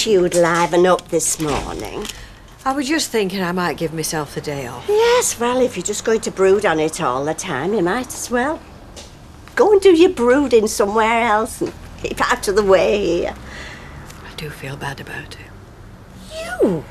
wish you'd liven up this morning. I was just thinking I might give myself the day off. Yes, well, if you're just going to brood on it all the time, you might as well. Go and do your brooding somewhere else and keep out of the way here. I do feel bad about it. You?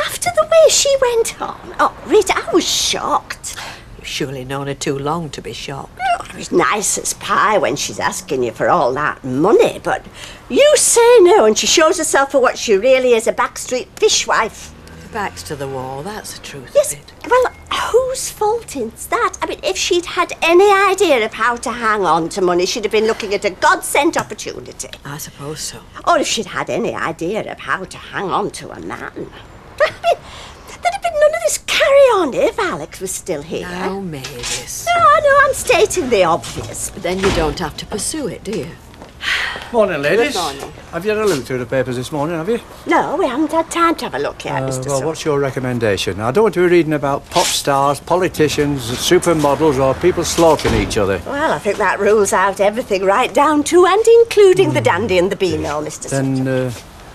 After the way she went on? Oh, Rita, I was shocked. You've surely known her too long to be shocked. Oh, it was nice as pie when she's asking you for all that money, but you say no and she shows herself for what she really is, a backstreet fishwife. Backs to the wall, that's the truth Yes, of it. well, whose fault is that? I mean, if she'd had any idea of how to hang on to money, she'd have been looking at a God-sent opportunity. I suppose so. Or if she'd had any idea of how to hang on to a man. I mean, there'd have been none of this carry-on if Alex was still here. Now, Mavis. No, I know, I'm stating the obvious. But then you don't have to pursue it, do you? Morning, ladies. Good morning. Have you had a look through the papers this morning, have you? No, we haven't had time to have a look yet, Mr. Well, Sutton. what's your recommendation? I don't want to be reading about pop stars, politicians, supermodels, or people slaughtering each other. Well, I think that rules out everything right down to and including the dandy and the beano, Mr. Sutton. Then,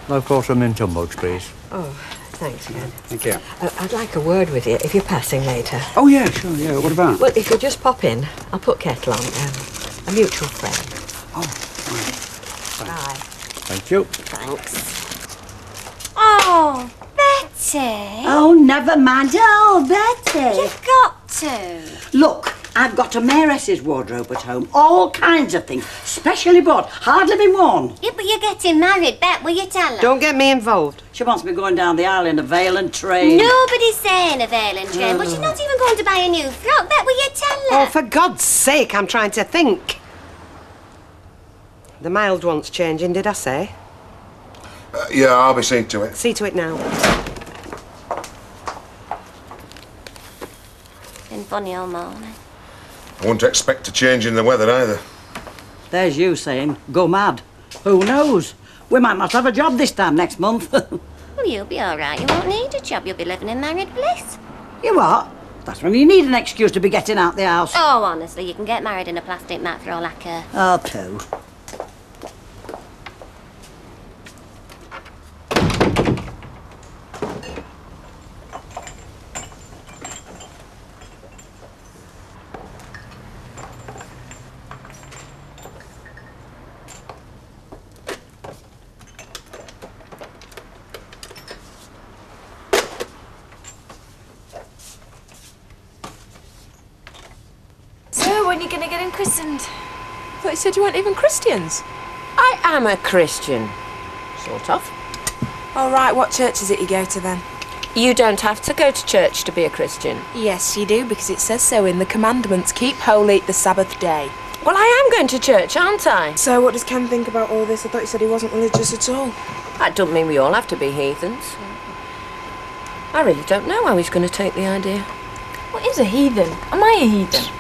low quarter mint mugs, please. Oh, thanks, Ken. Thank you. I'd like a word with you if you're passing later. Oh, yeah, sure, yeah. What about? Well, if you just pop in, I'll put kettle on. A mutual friend. Oh, right. Bye. Thank you. Thanks. Oh, Betty. Oh, never mind. Oh, Betty. You've got to. Look, I've got a mayoress's wardrobe at home. All kinds of things. Specially bought. Hardly been worn. Yeah, but you're getting married, Bet. Will you tell her? Don't get me involved. She wants me going down the aisle in a veil and train. Nobody's saying a veil and train, but she's not even going to buy a new frock. Bet, will you tell her? Oh, for God's sake, I'm trying to think. The mild one's changing, did I say? Yeah, I'll be seeing to it. See to it now. Been funny all morning. I wouldn't expect a change in the weather either. There's you saying, go mad. Who knows? We might not have a job this time next month. Well, you'll be all right. You won't need a job. You'll be living in married bliss. You what? That's when you need an excuse to be getting out the house. Oh, honestly, you can get married in a plastic mat for all I care. Oh, pooh. So, when are you going to get him christened? I thought you said you weren't even Christians. I am a Christian. Sort of. All right, what church is it you go to then? You don't have to go to church to be a Christian. Yes, you do, because it says so in the commandments. Keep holy the Sabbath day. Well, I am going to church, aren't I? So what does Ken think about all this? I thought you said he wasn't religious at all. That don't mean we all have to be heathens. I really don't know how he's going to take the idea. What is a heathen? Am I a heathen?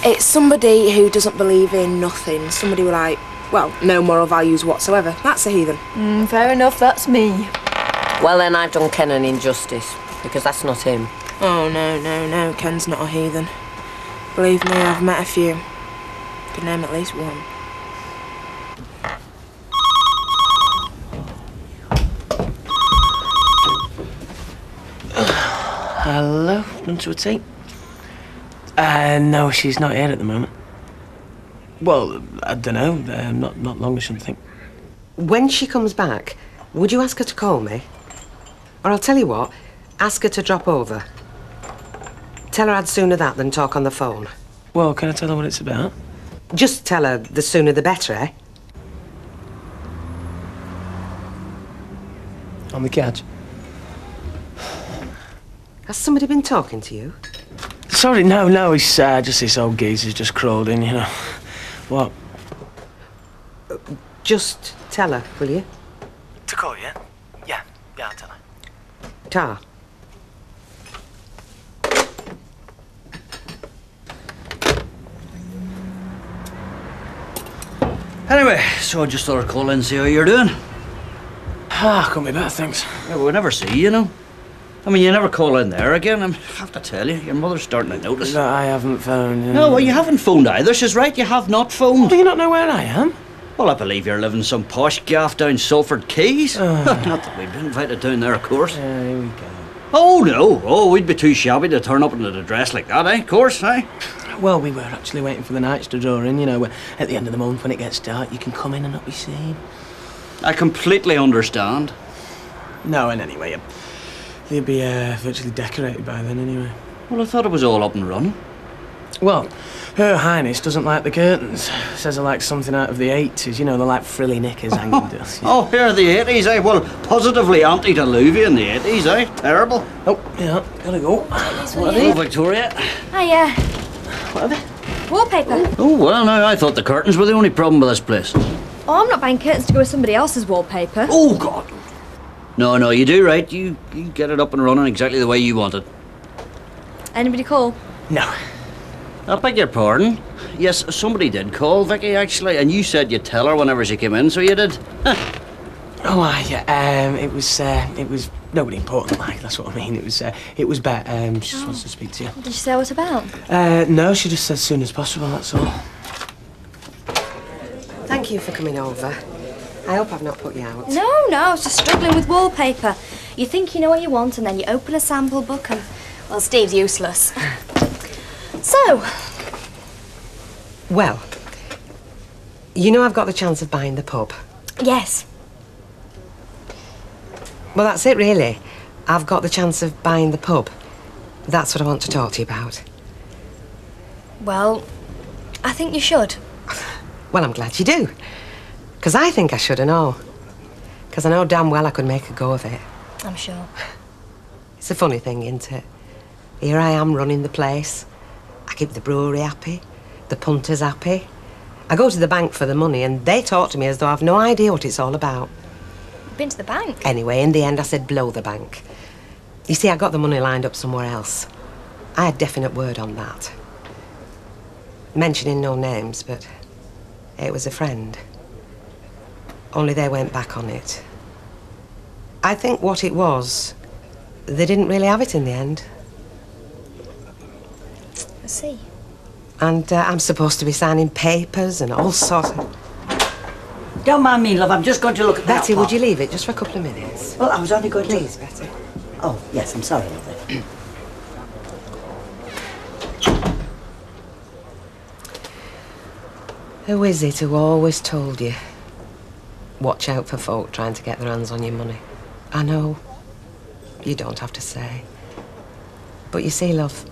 It's somebody who doesn't believe in nothing. Somebody with, like, well, no moral values whatsoever. That's a heathen. Fair enough, that's me. Well, then I've done Ken an injustice, because that's not him. Oh, no. Ken's not a heathen. Believe me, I've met a few. Could name at least one. Hello, lunch to a tea? No, she's not here at the moment. Well, I don't know, not long or something. When she comes back, would you ask her to call me? Or I'll tell you what, ask her to drop over. Tell her I'd sooner that than talk on the phone. Well, can I tell her what it's about? Just tell her the sooner the better, eh? On the couch. Has somebody been talking to you? Sorry, no, it's just this old geezer's just crawled in, you know. What? Just tell her, will you? To call you? Yeah, I'll tell her. Ta. Anyway, so I just thought I'd call in and see how you're doing. Couldn't be better, thanks. Yeah, we never see you, you know. I mean, you never call in there again. I have to tell you, your mother's starting to notice. That I haven't phoned. No, well, you haven't phoned either. She's right, you have not phoned. Do you not know where I am? Well, I believe you're living some posh gaff down Salford Quays. Not that we'd been invited down there, of course. Here we go. Oh, no. Oh, we'd be too shabby to turn up in a dress like that, eh? Of course, eh? Well, we were actually waiting for the nights to draw in, you know, where at the end of the month when it gets dark, you can come in and not be seen. I completely understand. No, and anyway, they'd be virtually decorated by then anyway. Well, I thought it was all up and running. Well, Her Highness doesn't like the curtains. Says they're like something out of the 80s, you know, they're like frilly knickers hanging down. Oh, here the 80s, eh? Well, positively antediluvian the 80s, eh? Terrible. Oh, yeah, gotta go. What are they? Oh, Victoria. Hiya. What are they? Wallpaper. Oh, well, now, I thought the curtains were the only problem with this place. Oh, I'm not buying curtains to go with somebody else's wallpaper. Oh, God. No, you do right. You get it up and running exactly the way you want it. Anybody call? No. I beg your pardon. Yes, somebody did call, Vicky, actually, and you said you'd tell her whenever she came in, so you did. Oh, yeah, it was nobody important, like, that's what I mean. It was Bet, she just wants to speak to you. Did she say what about? No, she just said as soon as possible, that's all. Thank you for coming over. I hope I've not put you out. No, I was just struggling with wallpaper. You think you know what you want, and then you open a sample book and, well, Steve's useless. So. Well, you know I've got the chance of buying the pub. Yes. Well, that's it, really. I've got the chance of buying the pub. That's what I want to talk to you about. Well, I think you should. Well, I'm glad you do. Because I think I should and all. Because I know damn well I could make a go of it. I'm sure. It's a funny thing, isn't it? Here I am running the place. I keep the brewery happy, the punters happy. I go to the bank for the money and they talk to me as though I've no idea what it's all about. You've been to the bank? Anyway, in the end I said blow the bank. You see, I got the money lined up somewhere else. I had definite word on that. Mentioning no names, but it was a friend. Only they went back on it. I think what it was, they didn't really have it in the end. I see. And I'm supposed to be signing papers and all sorts of... Don't mind me, love. I'm just going to look at that. Betty, would you leave it just for a couple of minutes? Well, I was only going to... Please, Betty. Oh, yes, I'm sorry, lovely. Who is it who always told you? Watch out for folk trying to get their hands on your money. I know. You don't have to say. But you see, love,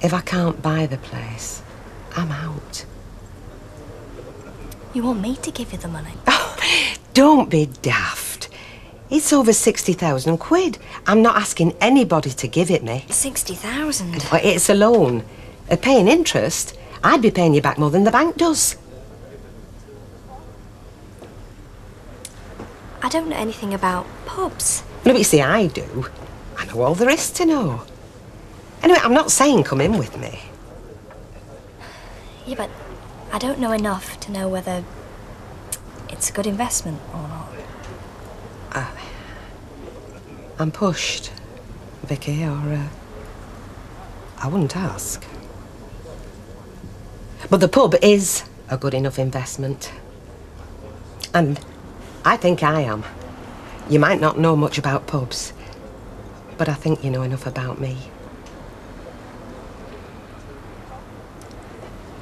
if I can't buy the place, I'm out. You want me to give you the money? Oh, don't be daft. It's over 60,000 quid. I'm not asking anybody to give it me. 60,000? But it's a loan. Paying interest, I'd be paying you back more than the bank does. I don't know anything about pubs. No, but you see, I do. I know all there is to know. Anyway, I'm not saying come in with me. Yeah, but I don't know enough to know whether it's a good investment or not. I'm pushed, Vicky, or I wouldn't ask. But the pub is a good enough investment. And I think I am. You might not know much about pubs, but I think you know enough about me.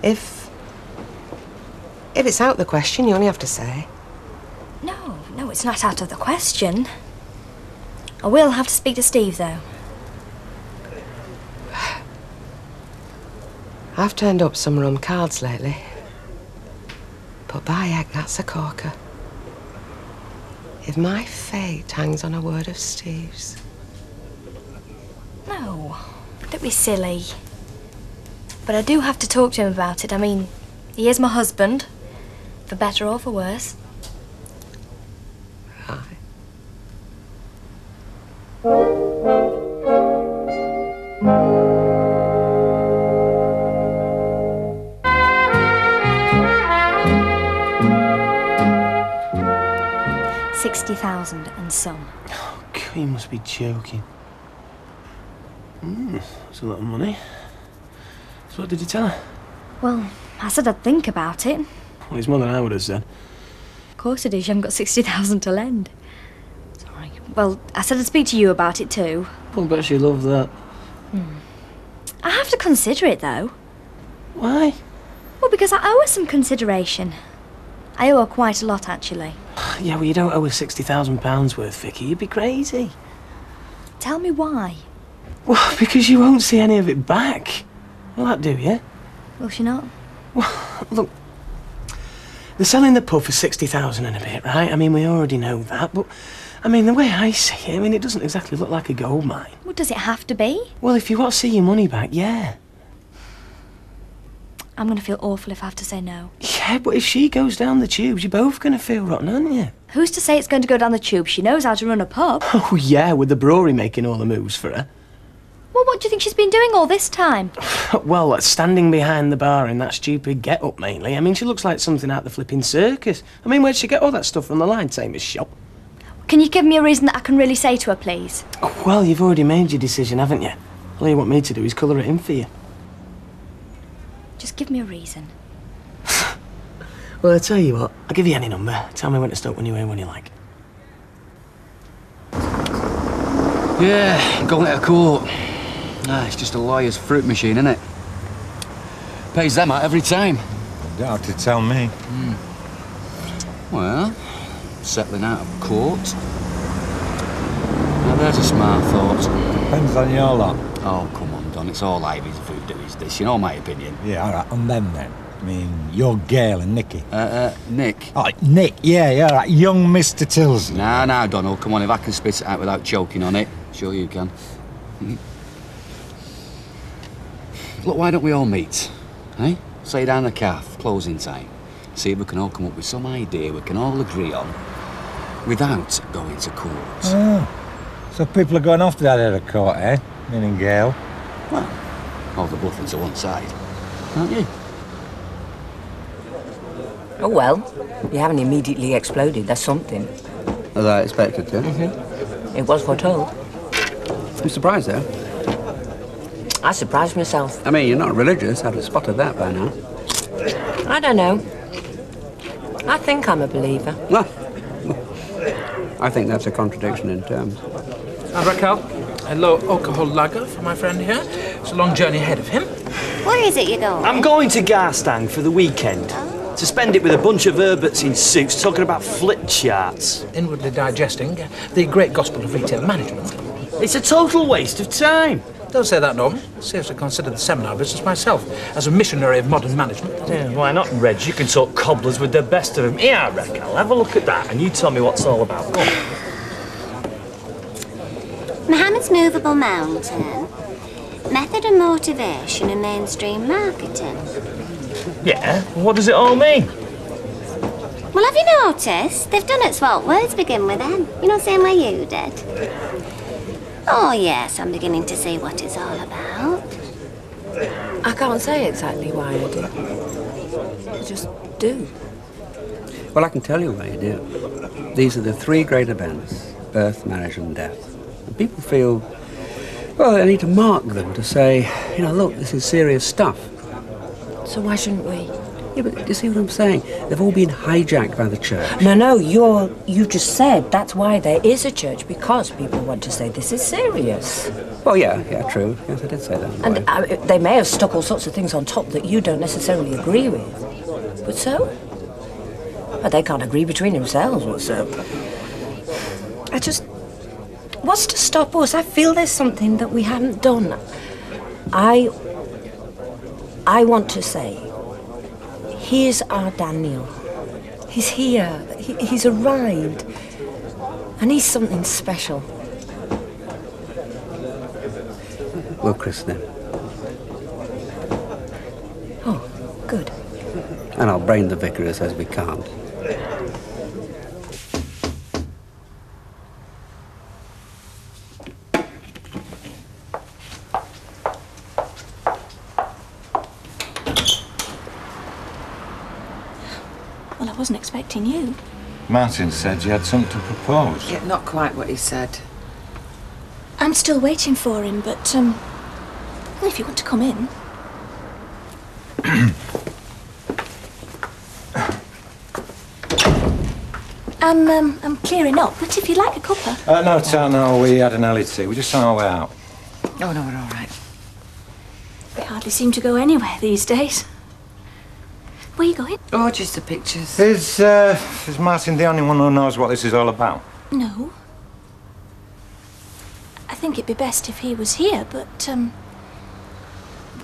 If it's out of the question, you only have to say. No, it's not out of the question. I will have to speak to Steve, though. I've turned up some rum cards lately. But by heck, that's a corker. If my fate hangs on a word of Steve's... No, don't be silly. But I do have to talk to him about it. I mean, he is my husband, for better or for worse. Aye. $60,000 and some. Oh, God, you must be joking. That's a lot of money. So what did you tell her? Well, I said I'd think about it. Well, it's more than I would have said. Of course it is. You haven't got 60,000 to lend. Sorry. Well, I said I'd speak to you about it too. Well, I bet she loved that. I have to consider it though. Why? Well, because I owe her some consideration. I owe her quite a lot, actually. Yeah, well, you don't owe her £60,000 worth, Vicky. You'd be crazy. Tell me why. Well, because you won't see any of it back. Will that do, yeah? Will she not? Well, look, they're selling the pub for 60,000 and a bit, right? I mean, we already know that, but, I mean, the way I see it, I mean, it doesn't exactly look like a gold mine. Well, does it have to be? Well, if you want to see your money back, yeah. I'm going to feel awful if I have to say no. Yeah, but if she goes down the tubes, you're both going to feel rotten, aren't you? Who's to say it's going to go down the tube? She knows how to run a pub. Oh, yeah, with the brewery making all the moves for her. Well, what do you think she's been doing all this time? Well, standing behind the bar in that stupid get-up, mainly. I mean, she looks like something out the flipping circus. I mean, where'd she get all that stuff from the line, same as shop? Can you give me a reason that I can really say to her, please? Well, you've already made your decision, haven't you? All you want me to do is colour it in for you. Just give me a reason. Well, I'll tell you what. I'll give you any number. Tell me when to stop when you like. Yeah, going to court. Ah, it's just a lawyer's fruit machine, innit? Pays them out every time. Don't have to tell me. Well, settling out of court. Now there's a smart thought. Depends on your lot. Oh, come on, Don. It's all Ivy's voodoo, is this? You know my opinion. Yeah, all right. On them, then. I mean, you're Gail and Nicky. Nick. Oh, Nick, yeah, all right. Young Mr. Tilsley. Nah, Donald. Come on, if I can spit it out without choking on it, sure you can. Look, why don't we all meet? Eh? Say down the calf, closing time. See if we can all come up with some idea we can all agree on without going to court. Oh. So people are going off to that head of court, eh? Meaning Gail. Well, all the bluffing to one side, aren't you? Oh, well, you haven't immediately exploded. That's something. As I expected to. It was foretold. I'm surprised, though. I surprised myself. I mean, you're not religious. I'd have spotted that by now. I don't know. I think I'm a believer. Well, I think that's a contradiction in terms. Raquel, a low alcohol lager for my friend here. It's a long journey ahead of him. Where is it you're going? I'm going to Garstang for the weekend. To spend it with a bunch of Herberts in suits talking about flip charts. Inwardly digesting the great gospel of retail management. It's a total waste of time. Don't say that, Norman. Seriously consider the seminar business myself as a missionary of modern management. Yeah, why not, Reg? You can talk cobblers with the best of them. Here, I reckon. I'll have a look at that and you tell me what it's all about. Go on. Mohammed's Movable Mountain. Method and motivation in mainstream marketing. Yeah, what does it all mean? Well, have you noticed? They've done it what words begin with M. You know, same way you did. Oh, yes, I'm beginning to see what it's all about. I can't say exactly why I do. I just do. Well, I can tell you why you do. These are the three great events: birth, marriage, and death. And people feel, well, they need to mark them to say, you know, look, this is serious stuff. So why shouldn't we? Yeah, but you see what I'm saying? They've all been hijacked by the church. No, you just said that's why there is a church, because people want to say this is serious. Well, yeah, true. Yes, I did say that. And they may have stuck all sorts of things on top that you don't necessarily agree with. But so? Well, they can't agree between themselves, but so? What's to stop us? I feel there's something that we haven't done. I want to say, here's our Daniel. He's here. He's arrived. And he's something special. We'll christen him. Oh, good. And I'll brain the vicar who says we can't. Well, I wasn't expecting you. Martin said you had something to propose. Yeah, not quite what he said. I'm still waiting for him, but, well, if you want to come in. I'm clearing up, but if you'd like a cuppa. No, Tal, no, we had an early tea. We're just on our way out. Oh, no, we're all right. We hardly seem to go anywhere these days. Where are you going? Oh, just the pictures. Is Martin the only one who knows what this is all about? No. I think it'd be best if he was here, but,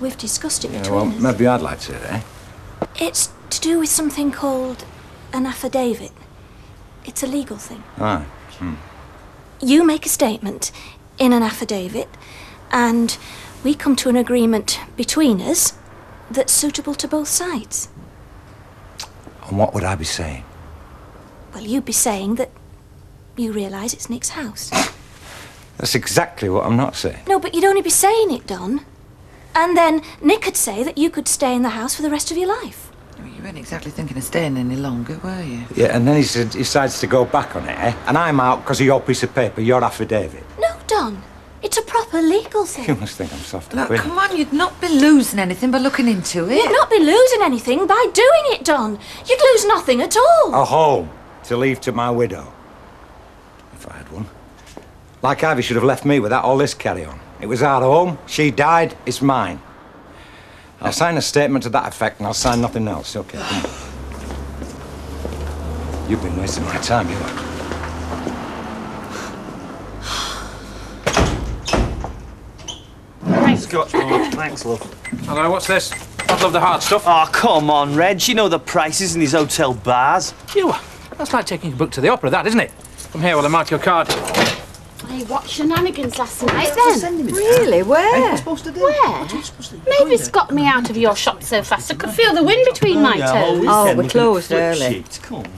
we've discussed it between Well, us. maybe I'd like to, eh? It's to do with something called an affidavit. It's a legal thing. Right. You make a statement in an affidavit, and we come to an agreement between us that's suitable to both sides. And what would I be saying? Well, you'd be saying that you realise it's Nick's house. That's exactly what I'm not saying. No, but you'd only be saying it, Don. And then Nick could say that you could stay in the house for the rest of your life. You weren't exactly thinking of staying any longer, were you? Yeah, and then he decides to go back on it, eh? And I'm out because of your piece of paper, your affidavit. No, Don. It's a proper legal thing. You must think I'm soft. Look, come on, you'd not be losing anything by looking into it. You'd not be losing anything by doing it, Don. You'd lose nothing at all. A home to leave to my widow. If I had one. Like Ivy should have left me without all this carry-on. It was our home, she died, it's mine. I'll sign a statement to that effect and I'll sign nothing else. Okay, come on. You've been wasting my time, you know. Scotch, Mark. Thanks, love. Hello, what's this? Bottle of the hard stuff. Oh, come on, Reg. You know the prices in these hotel bars. That's like taking a book to the opera, that, isn't it? Come here while I mark your card. Hey, what shenanigans last night then? Really? Where? Where? Mavis got me out of your shop so fast I could feel the wind between my toes. Oh, we closed early.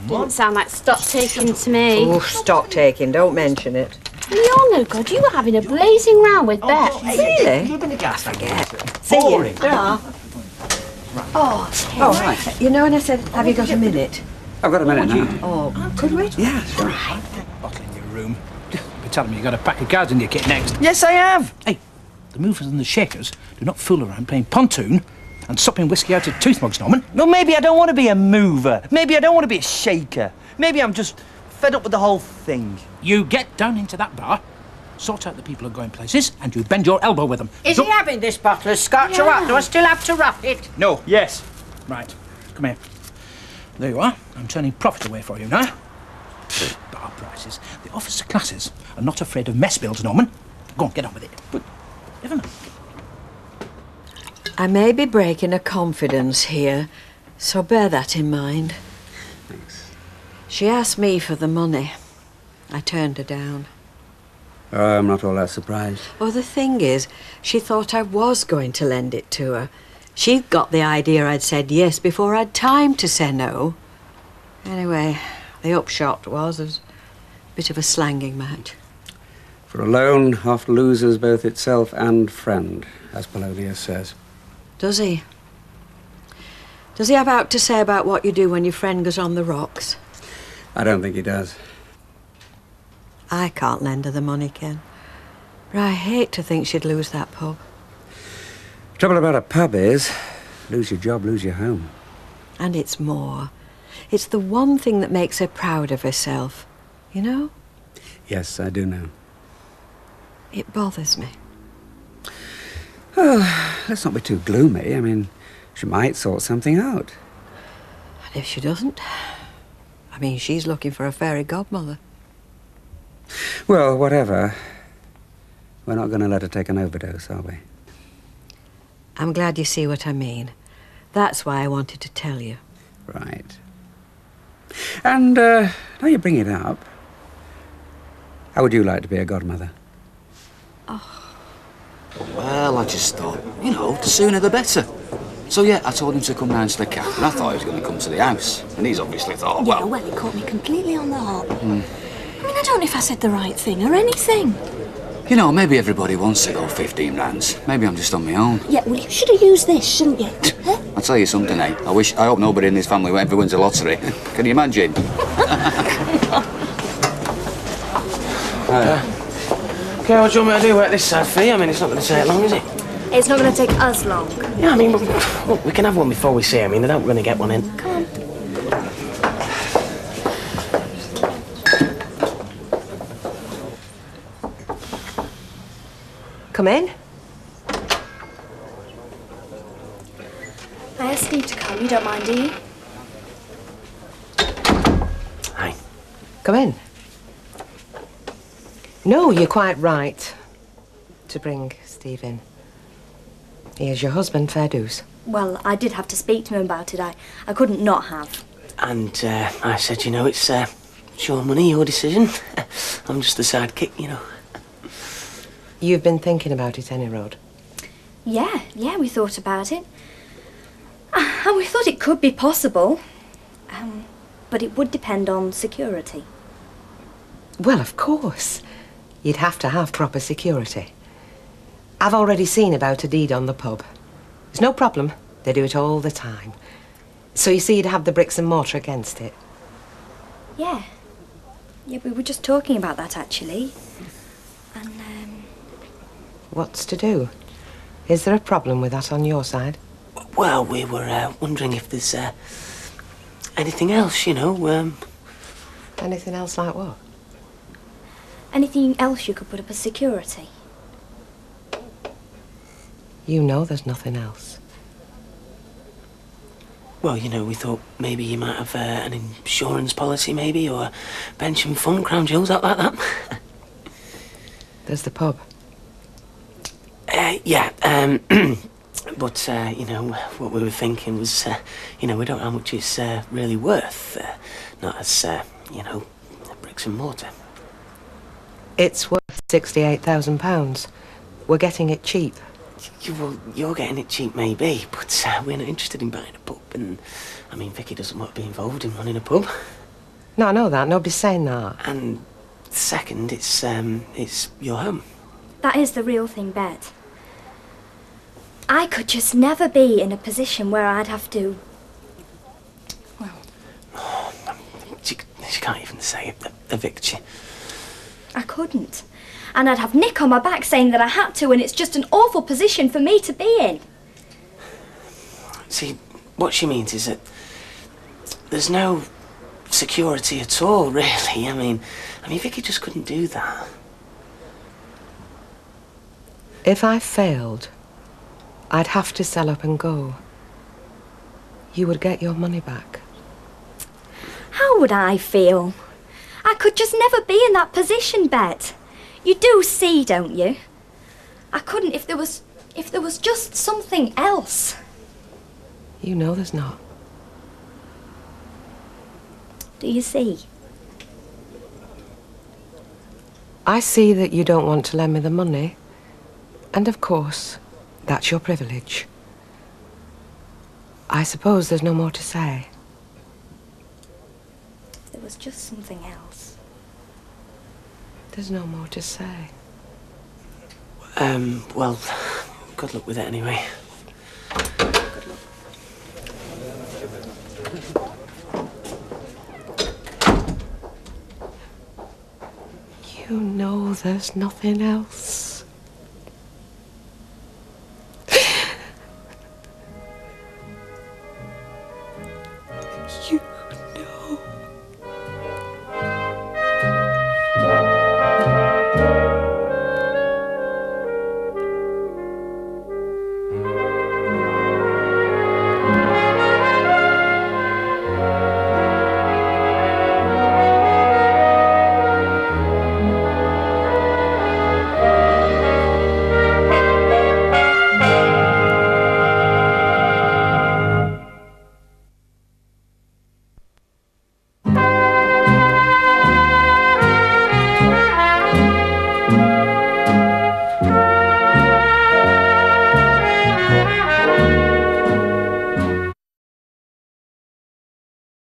Didn't sound like stock taking to me. Oh, stock taking, don't mention it. You're no good. You were having a blazing round with Beth. Really? I forget. See you. Oh, right. You know when I said, have you got a minute? I've got a minute now. Oh, could we? Yeah, sure. Bottle in your room. You'll be telling me you got a pack of cards in your kit next. Yes, I have. Hey, the movers and the shakers do not fool around playing pontoon and supping whiskey out of tooth mugs, Norman. No, maybe I don't want to be a mover. Maybe I don't want to be a shaker. Maybe I'm just fed up with the whole thing. You get down into that bar, sort out the people who are going places, and you bend your elbow with them. Is he having this bottle of scotch or what? Do I still have to wrap it? No. Yes. Right. Come here. There you are. I'm turning profit away for you now. Bar prices. The officer classes are not afraid of mess bills, Norman. Go on, get on with it. But, never mind. I may be breaking a confidence here, so bear that in mind. Thanks. She asked me for the money. I turned her down. I'm not all that surprised. Well, the thing is, she thought I was going to lend it to her. She'd got the idea I'd said yes before I'd time to say no. Anyway, the upshot was a bit of a slanging match. For a loan, half loses both itself and friend, as Polonius says. Does he? Does he have out to say about what you do when your friend goes on the rocks? I don't think he does. I can't lend her the money, Ken. But I hate to think she'd lose that pub. Trouble about a pub is, lose your job, lose your home. And it's more. It's the one thing that makes her proud of herself. You know? Yes, I do know. It bothers me. Oh, let's not be too gloomy. I mean, she might sort something out. And if she doesn't? I mean, she's looking for a fairy godmother. Well, whatever. We're not going to let her take an overdose, are we? I'm glad you see what I mean. That's why I wanted to tell you. Right. And, now you bring it up, how would you like to be a godmother? Well, I just thought, you know, the sooner the better. So, yeah, I told him to come down to the cafe, and I thought he was going to come to the house. And he's obviously thought, Yeah, well, it caught me completely on the hop. I mean, I don't know if I said the right thing or anything. you know, maybe everybody wants to go 15 rands. Maybe I'm just on my own. Yeah, well, you should have used this, shouldn't you? Huh? I'll tell you something, eh? I hope nobody in this family ever wins a lottery. Can you imagine? Okay, what do you want me to do? Work this side for you? I mean, it's not going to take long, is it? It's not going to take us long. Yeah, I mean, look, we can have one before we see her. I mean, they're not going to get one in. Come on. Come in. I asked Steve to come. You don't mind, do you? Hi. Come in. No, you're quite right to bring Steve in. He is your husband, fair dues. Well, I did have to speak to him about it. I couldn't not have. And I said, you know, it's your money, your decision. I'm just the sidekick, you know. You've been thinking about it, any road? Yeah, we thought about it. And we thought it could be possible. But it would depend on security. Well, of course. You'd have to have proper security. I've already seen about a deed on the pub. There's no problem. They do it all the time. So you see, you'd have the bricks and mortar against it. Yeah. Yeah, we were just talking about that, actually. And, What's to do? Is there a problem with that on your side? Well, we were wondering if there's anything else, you know. Anything else like what? Anything else you could put up as security? You know there's nothing else. Well, you know, we thought maybe you might have an insurance policy, maybe, or a pension fund, crown jewels, out like that. There's the pub. Yeah, but, you know, what we were thinking was, you know, we don't know how much it's really worth. Not as, you know, bricks and mortar. It's worth £68,000. We're getting it cheap. Well, you're getting it cheap, maybe, but we're not interested in buying a pub, and, I mean, Vicky doesn't want to be involved in running a pub. No, I know that. Nobody's saying that. And second, it's your home. That is the real thing, Bet. I could just never be in a position where I'd have to... Well... She can't even say it, evict you. I couldn't. And I'd have Nick on my back saying that I had to, and it's just an awful position for me to be in. See, what she means is that there's no security at all, really. I mean, Vicky just couldn't do that. If I failed, I'd have to sell up and go. You would get your money back. How would I feel? I could just never be in that position, Bet. You do see, don't you? I couldn't if there was just something else. You know there's not. Do you see? I see that you don't want to lend me the money. And of course, that's your privilege. I suppose there's no more to say. If there was just something else. There's no more to say. Well, good luck with it anyway. Good luck. You know there's nothing else.